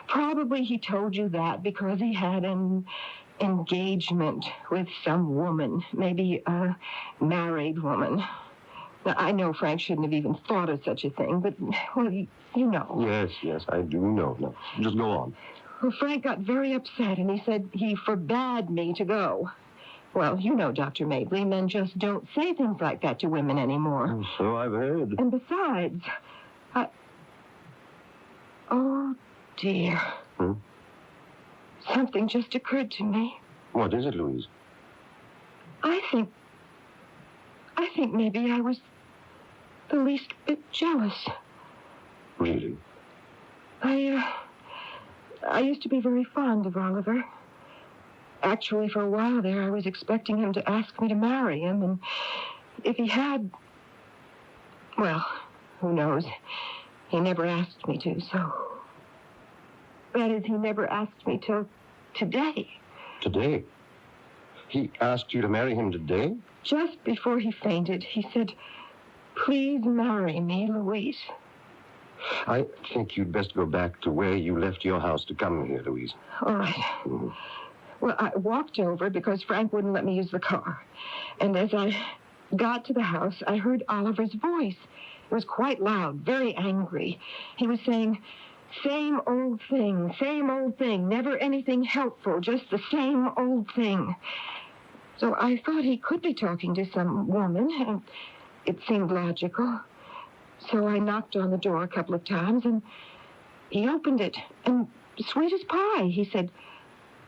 I: probably he told you that because he had an engagement with some woman, maybe a married woman. Now, I know Frank shouldn't have even thought of such a thing, but, well, you know.
J: Yes, I do know. No, just go on.
I: Well, Frank got very upset, and he said he forbade me to go. Well, you know, Dr. Mabley, men just don't say things like that to women anymore.
J: So I've heard.
I: And besides, oh, dear. Something just occurred to me.
J: What is it, Louise?
I: I think maybe I was the least bit jealous.
J: Really?
I: I used to be very fond of Oliver. Actually, for a while there, I was expecting him to ask me to marry him, and if he had, well, who knows? He never asked me to, so... That is, he never asked me till today.
J: Today? He asked you to marry him today?
I: Just before he fainted, he said, "Please marry me, Louise."
J: I think you'd best go back to where you left your house to come here, Louise.
I: All right.
J: Mhm.
I: Well, I walked over because Frank wouldn't let me use the car. And as I got to the house, I heard Oliver's voice. It was quite loud, very angry. He was saying, same old thing, never anything helpful, just the same old thing. So I thought he could be talking to some woman, and it seemed logical. So I knocked on the door a couple of times, and he opened it. And sweet as pie, he said,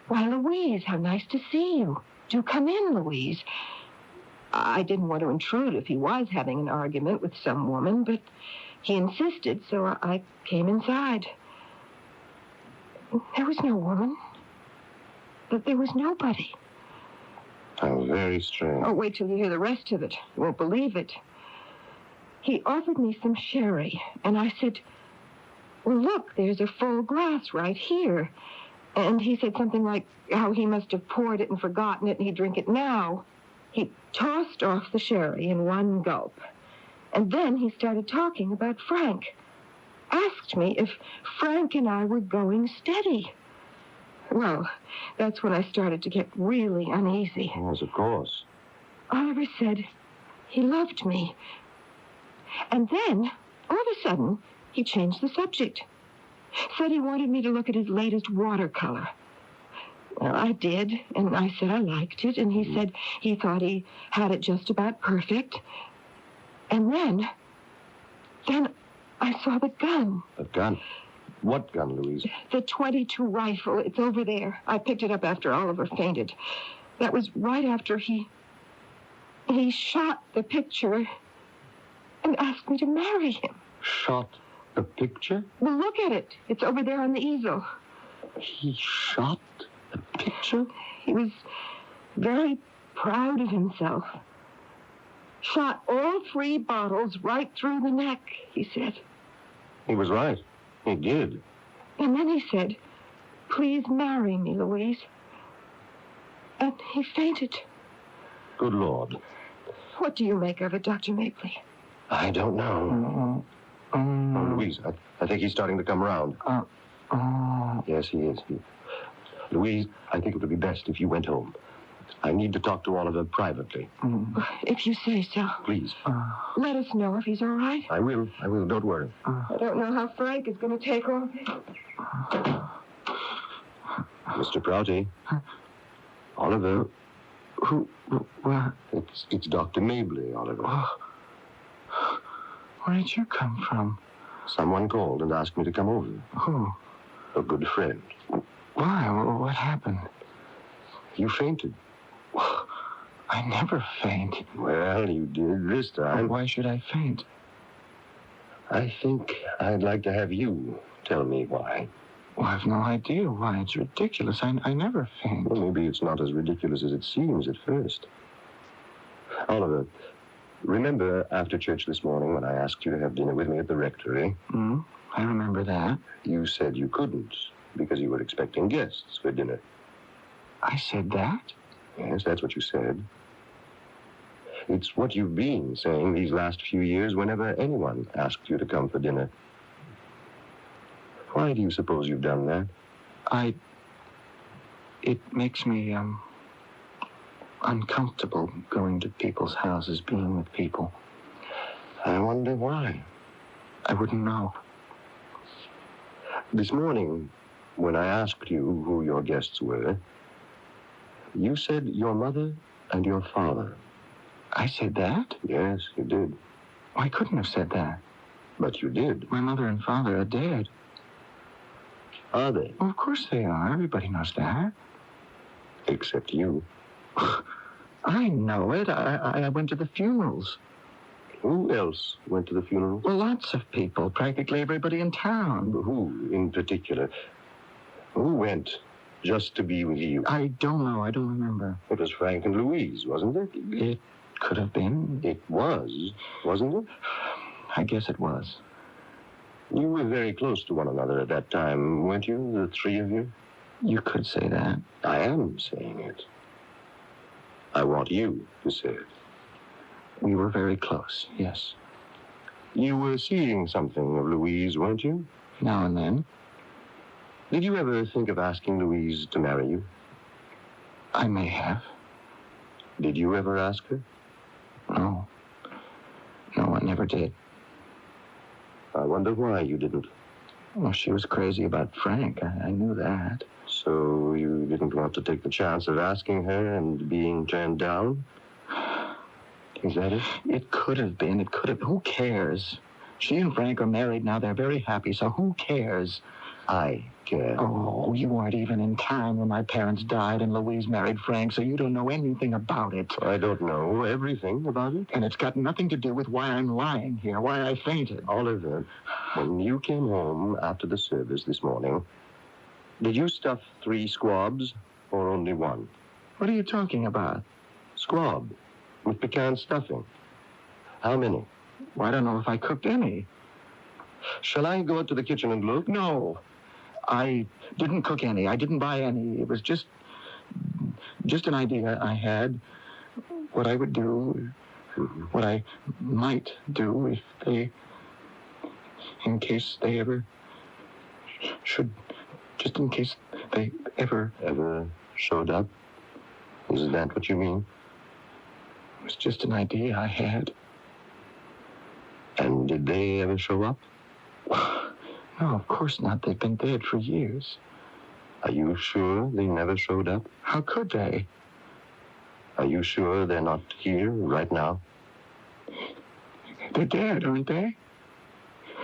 I: "Why, Louise, how nice to see you. Do come in, Louise." I didn't want to intrude if he was having an argument with some woman, but he insisted, so I came inside. There was no woman. But there was nobody.
J: How very strange.
I: Oh, wait till you hear the rest of it. You won't believe it. He offered me some sherry, and I said, "Well, look, there's a full glass right here." And he said something like how he must have poured it and forgotten it, and he'd drink it now. He tossed off the sherry in one gulp. And then he started talking about Frank. Asked me if Frank and I were going steady. Well, that's when I started to get really uneasy.
J: Yes, of course.
I: Oliver said he loved me. And then, all of a sudden, he changed the subject. Said he wanted me to look at his latest watercolor. Well, I did, and I said I liked it, and he said he thought he had it just about perfect. And then I saw the gun.
J: A gun? What gun, Louise?
I: The .22 rifle. It's over there. I picked it up after Oliver fainted. That was right after he shot the picture and asked me to marry him.
J: Shot a picture?
I: Well, look at it. It's over there on the easel.
J: He shot a picture?
I: He was very proud of himself. Shot all 3 bottles right through the neck, he said.
J: He was right. He did.
I: And then he said, "Please marry me, Louise." And he fainted.
J: Good Lord.
I: What do you make of it, Dr. Mapley?
J: I don't know. Oh, Louise, I think he's starting to come around. Yes, he is. Louise, I think it would be best if you went home. I need to talk to Oliver privately.
I: If you say so.
J: Please.
I: Let us know if he's all right.
J: I will. Don't worry.
I: I don't know how Frank is going to take all this.
J: Mr. Prouty. Oliver.
N: What?
J: It's Dr. Mabley, Oliver.
N: Where did you come from?
J: Someone called and asked me to come over.
N: Who?
J: A good friend.
N: Why? What happened?
J: You fainted.
N: I never faint.
J: Well, you did this time.
N: Why should I faint?
J: I think I'd like to have you tell me why.
N: Well, I've no idea why. It's ridiculous. I never faint.
J: Well, maybe it's not as ridiculous as it seems at first. Oliver, remember after church this morning when I asked you to have dinner with me at the rectory?
N: I remember that.
J: You said you couldn't because you were expecting guests for dinner.
N: I said that?
J: Yes, that's what you said. It's what you've been saying these last few years whenever anyone asked you to come for dinner. Why do you suppose you've done that?
N: It makes me, uncomfortable going to people's houses, being with people.
J: I wonder why.
N: I wouldn't know.
J: This morning, when I asked you who your guests were, you said your mother and your father.
N: I said that?
J: Yes, you did.
N: I couldn't have said that.
J: But you did.
N: My mother and father are dead.
J: Are they?
N: Well, of course they are. Everybody knows that.
J: Except you.
N: I know it. I went to the funerals.
J: Who else went to the funeral?
N: Well, lots of people. Practically everybody in town.
J: Who in particular? Who went just to be with you?
N: I don't know. I don't remember.
J: It was Frank and Louise, wasn't it?
N: It could have been.
J: It was, wasn't it?
N: I guess it was.
J: You were very close to one another at that time, weren't you, the three of you?
N: You could say that.
J: I am saying it. I want you to say it.
N: We were very close, yes.
J: You were seeing something of Louise, weren't you?
N: Now and then.
J: Did you ever think of asking Louise to marry you?
N: I may have.
J: Did you ever ask her?
N: No. No, I never did.
J: I wonder why you didn't.
N: Well, she was crazy about Frank. I knew that.
J: So you didn't want to take the chance of asking her and being turned down? Is that it?
N: It could have been. It could have. Who cares? She and Frank are married now. They're very happy, so who cares?
J: I care.
N: Oh, you weren't even in town when my parents died and Louise married Frank, so you don't know anything about it.
J: I don't know everything about it.
N: And it's got nothing to do with why I'm lying here, why I fainted.
J: Oliver, when you came home after the service this morning, did you stuff 3 squabs or only 1?
N: What are you talking about?
J: Squab with pecan stuffing. How many?
N: Well, I don't know if I cooked any.
J: Shall I go out to the kitchen and look?
N: No. I didn't cook any. I didn't buy any. It was just an idea I had. What I would do, what I might do if they, in case they ever should, just in case they ever
J: showed up? Is that what you mean?
N: It was just an idea I had.
J: And did they ever show up?
N: No, of course not. They've been dead for years.
J: Are you sure they never showed up?
N: How could they?
J: Are you sure they're not here right now?
N: They're dead, aren't they?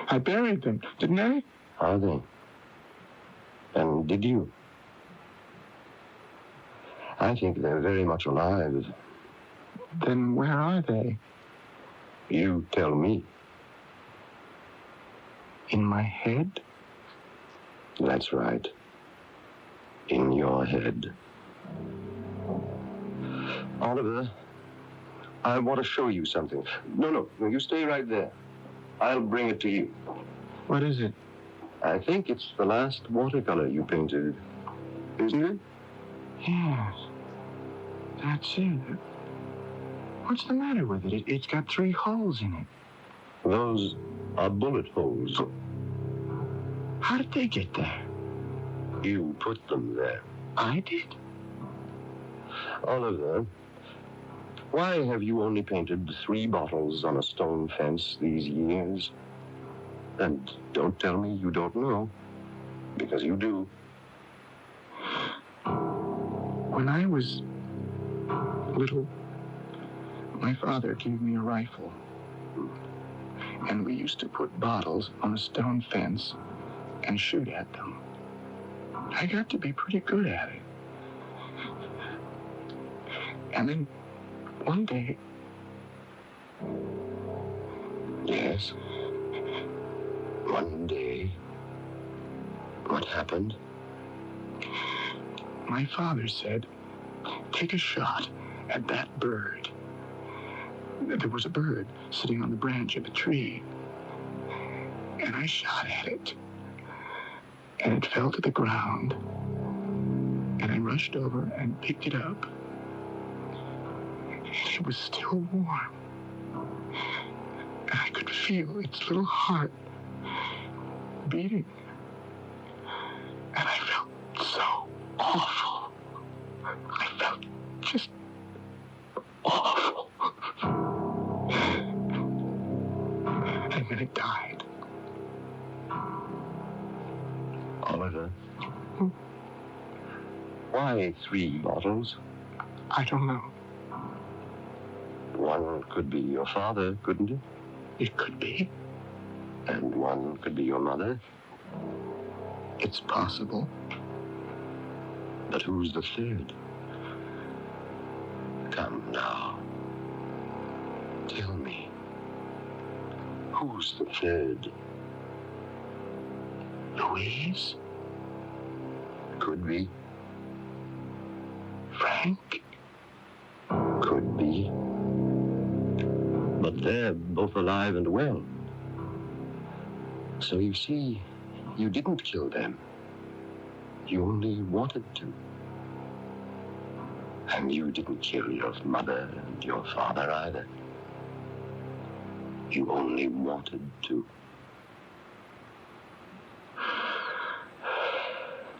N: I buried them, didn't I?
J: Are they? And did you? I think they're very much alive.
N: Then where are they?
J: You tell me.
N: In my head?
J: That's right. In your head. Oliver, I want to show you something. No, you stay right there. I'll bring it to you.
N: What is it?
J: I think it's the last watercolor you painted, isn't it?
N: Yes. That's it. What's the matter with it? It's got 3 holes in it.
J: Those are bullet holes.
N: How did they get there?
J: You put them there.
N: I did?
J: Oliver, why have you only painted 3 bottles on a stone fence these years? And don't tell me you don't know, because you do.
N: When I was little, my father gave me a rifle. And we used to put bottles on a stone fence and shoot at them. I got to be pretty good at it. And then one day...
J: Yes? One day... What happened?
N: My father said, take a shot at that bird. There was a bird sitting on the branch of a tree. And I shot at it. And it fell to the ground. And I rushed over and picked it up. It was still warm. And I could feel its little heart beating. And I felt so awful. I felt just awful. And then it died.
J: Oliver, why 3 bottles?
N: I don't know.
J: One could be your father, couldn't it?
N: It could be.
J: And one could be your mother.
N: It's possible.
J: But who's the 3rd? Come now. Tell me. Who's the 3rd?
N: Louise?
J: Could be. Frank? Could be. But they're both alive and well. So you see, you didn't kill them. You only wanted to. And you didn't kill your mother and your father either. You only wanted to.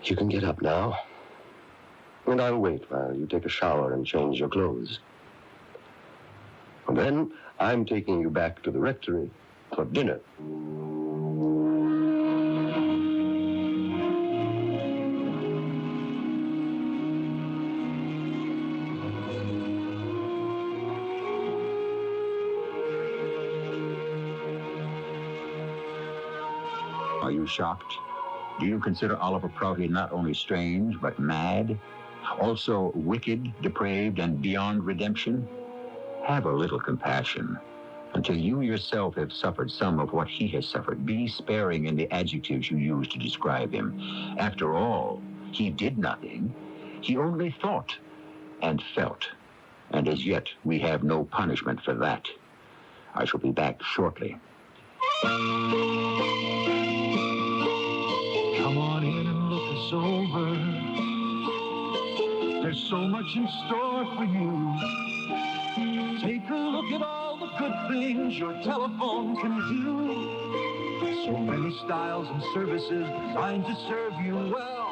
J: You can get up now. And I'll wait while you take a shower and change your clothes. And then I'm taking you back to the rectory for dinner.
H: Are you shocked? Do you consider Oliver Prouty not only strange, but mad? Also wicked, depraved, and beyond redemption? Have a little compassion. Until you yourself have suffered some of what he has suffered, be sparing in the adjectives you use to describe him. After all, he did nothing. He only thought and felt. And as yet, we have no punishment for that. I shall be back shortly.
G: Come on in and look us over. There's so much in store for you. Take a look at all the good things your telephone can do. There's so many styles and services designed to serve you well.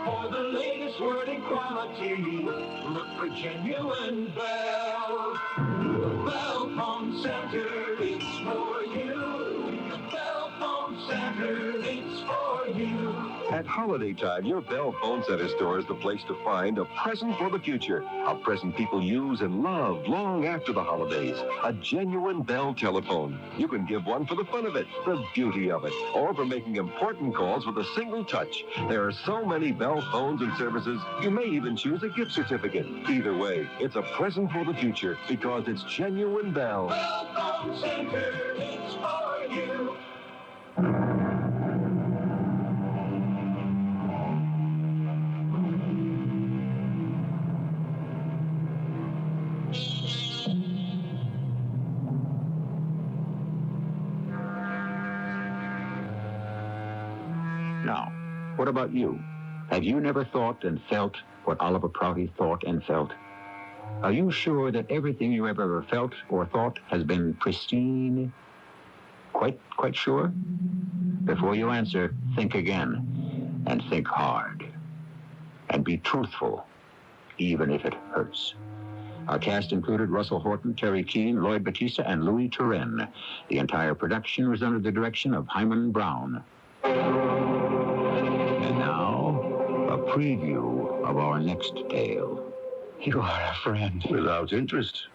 G: For the latest word in quality, look for genuine Bell. The Bell Phone Center, it's for you. The Bell Phone Center, it's for you.
D: At holiday time, your Bell Phone Center store is the place to find a present for the future. A present people use and love long after the holidays. A genuine Bell telephone. You can give one for the fun of it, the beauty of it, or for making important calls with a single touch. There are so many Bell phones and services, you may even choose a gift certificate. Either way, it's a present for the future because it's genuine Bell.
G: Bell Phone Center, it's for you.
H: Now, what about you? Have you never thought and felt what Oliver Prouty thought and felt? Are you sure that everything you have ever felt or thought has been pristine? Quite sure? Before you answer, think again, and think hard. And be truthful, even if it hurts. Our cast included Russell Horton, Teri Keane, Lloyd Battista, and Louis Turenne. The entire production was under the direction of Hyman Brown. And now, a preview of our next tale.
J: You are a friend.
D: Without interest.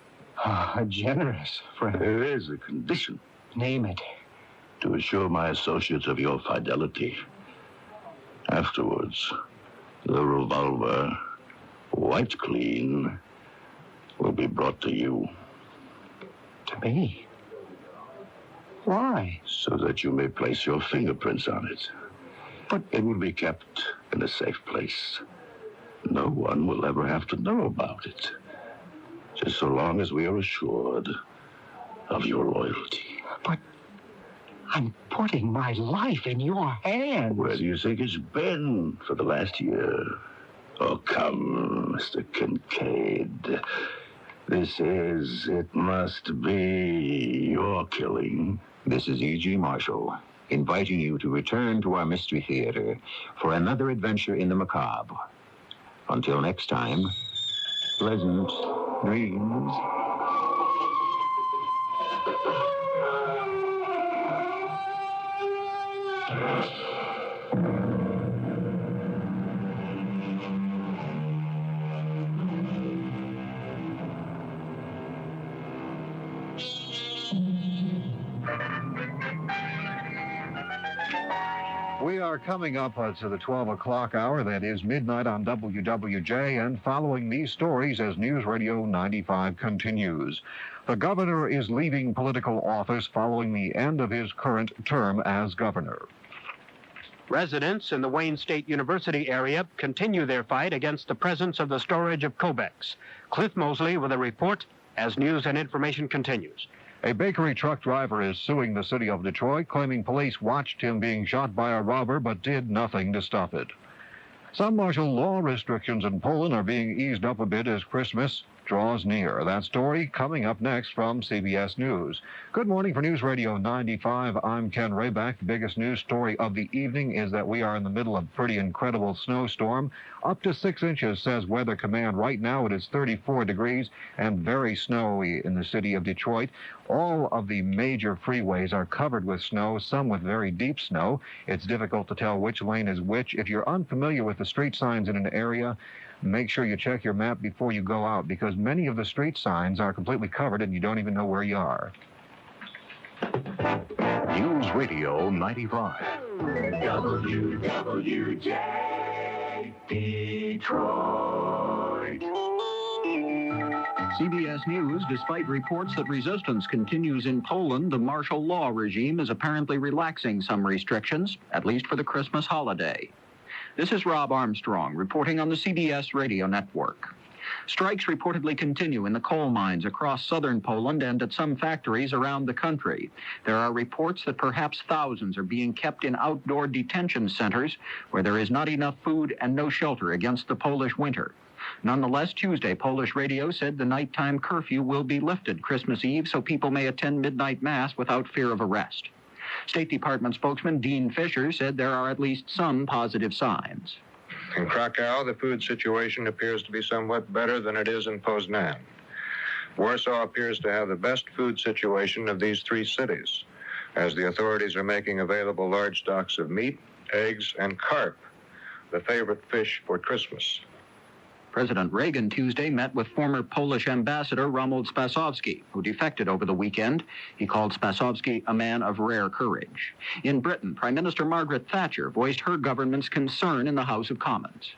J: A generous friend.
D: There is a condition.
J: Name it.
D: To assure my associates of your fidelity. Afterwards, the revolver, wiped clean, will be brought to you.
J: To me? Why?
D: So that you may place your fingerprints on it. But it will be kept in a safe place. No one will ever have to know about it. Just so long as we are assured of your loyalty.
J: But I'm putting my life in your hands.
D: Where do you think it's been for the last year? Oh, come, Mr. Kincaid. It must be your killing.
H: This is E.G. Marshall, inviting you to return to our Mystery Theater for another adventure in the macabre. Until next time, pleasant dreams.
N: We are coming up to the 12 o'clock hour. That is midnight on WWJ, and following these stories as News Radio 95 continues. The governor is leaving political office following the end of his current term as governor.
P: Residents in the Wayne State University area continue their fight against the presence of the storage of Cobex. Cliff Mosley with a report as news and information continues.
Q: A bakery truck driver is suing the city of Detroit, claiming police watched him being shot by a robber but did nothing to stop it. Some martial law restrictions in Poland are being eased up a bit as Christmas draws near. That story coming up next from CBS News. Good morning for News Radio 95. I'm Ken Rayback. The biggest news story of the evening is that we are in the middle of a pretty incredible snowstorm. Up to 6 inches, says Weather Command. Right now it is 34 degrees and very snowy in the city of Detroit. All of the major freeways are covered with snow, some with very deep snow. It's difficult to tell which lane is which. If you're unfamiliar with the street signs in an area, make sure you check your map before you go out, because many of the street signs are completely covered and you don't even know where you are.
R: News Radio 95. WWJ Detroit.
S: CBS News, despite reports that resistance continues in Poland, the martial law regime is apparently relaxing some restrictions, at least for the Christmas holiday. This is Rob Armstrong reporting on the CBS radio network. Strikes reportedly continue in the coal mines across southern Poland and at some factories around the country. There are reports that perhaps thousands are being kept in outdoor detention centers where there is not enough food and no shelter against the Polish winter. Nonetheless, Tuesday, Polish radio said the nighttime curfew will be lifted Christmas Eve so people may attend midnight mass without fear of arrest. State Department spokesman Dean Fisher said there are at least some positive signs.
T: In Krakow, the food situation appears to be somewhat better than it is in Poznan. Warsaw appears to have the best food situation of these three cities, as the authorities are making available large stocks of meat, eggs, and carp, the favorite fish for Christmas.
S: President Reagan Tuesday met with former Polish ambassador Romuald Spasowski, who defected over the weekend. He called Spasowski a man of rare courage. In Britain, Prime Minister Margaret Thatcher voiced her government's concern in the House of Commons.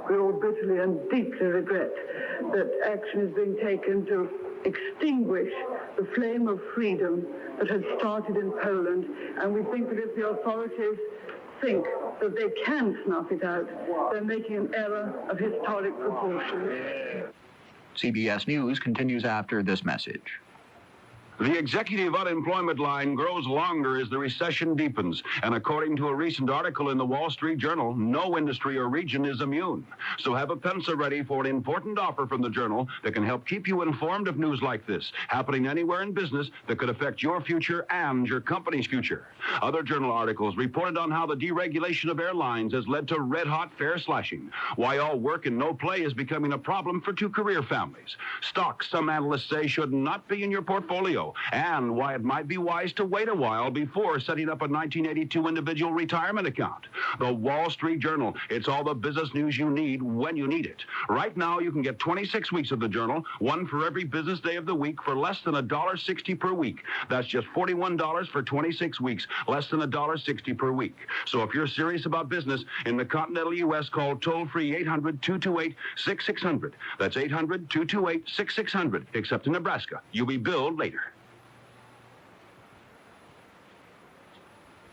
U: We all bitterly and deeply regret that action is being taken to extinguish the flame of freedom that had started in Poland, and we think that if the authorities think that they can snuff it out, they're making an error of historic proportions.
S: CBS News continues after this message.
F: The executive unemployment line grows longer as the recession deepens, and according to a recent article in the Wall Street Journal, no industry or region is immune. So have a pencil ready for an important offer from the Journal that can help keep you informed of news like this, happening anywhere in business that could affect your future and your company's future. Other Journal articles reported on how the deregulation of airlines has led to red-hot fare slashing, why all work and no play is becoming a problem for two career families, stocks some analysts say should not be in your portfolio, and why it might be wise to wait a while before setting up a 1982 individual retirement account. The Wall Street Journal. It's all the business news you need when you need it. Right now, you can get 26 weeks of the Journal, one for every business day of the week for less than $1.60 per week. That's just $41 for 26 weeks, less than $1.60 per week. So if you're serious about business in the continental U.S., call toll-free 800-228-6600. That's 800-228-6600, except in Nebraska. You'll be billed later.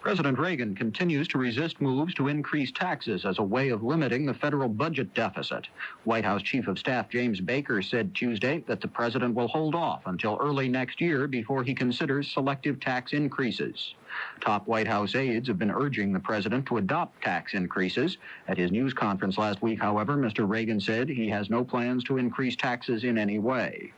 S: President Reagan continues to resist moves to increase taxes as a way of limiting the federal budget deficit. White House Chief of Staff James Baker said Tuesday that the president will hold off until early next year before he considers selective tax increases. Top White House aides have been urging the president to adopt tax increases. At his news conference last week, however, Mr. Reagan said he has no plans to increase taxes in any way.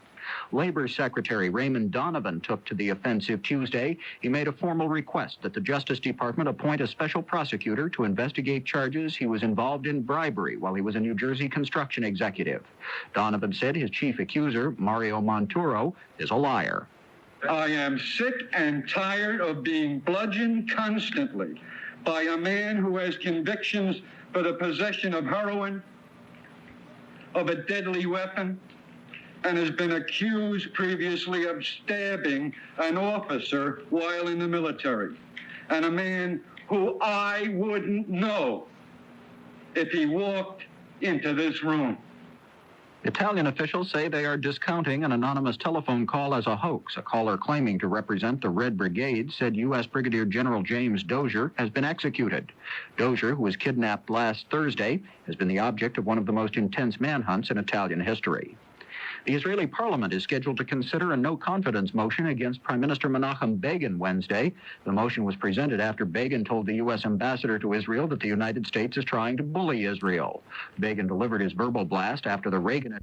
S: Labor Secretary Raymond Donovan took to the offensive Tuesday. He made a formal request that the Justice Department appoint a special prosecutor to investigate charges he was involved in bribery while he was a New Jersey construction executive. Donovan said his chief accuser, Mario Monturo, is a liar.
V: I am sick and tired of being bludgeoned constantly by a man who has convictions for the possession of heroin, of a deadly weapon, and has been accused previously of stabbing an officer while in the military, and a man who I wouldn't know if he walked into this room.
S: Italian officials say they are discounting an anonymous telephone call as a hoax. A caller claiming to represent the Red Brigade said U.S. Brigadier General James Dozier has been executed. Dozier, who was kidnapped last Thursday, has been the object of one of the most intense manhunts in Italian history. The Israeli parliament is scheduled to consider a no-confidence motion against Prime Minister Menachem Begin Wednesday. The motion was presented after Begin told the U.S. ambassador to Israel that the United States is trying to bully Israel. Begin delivered his verbal blast after the Reagan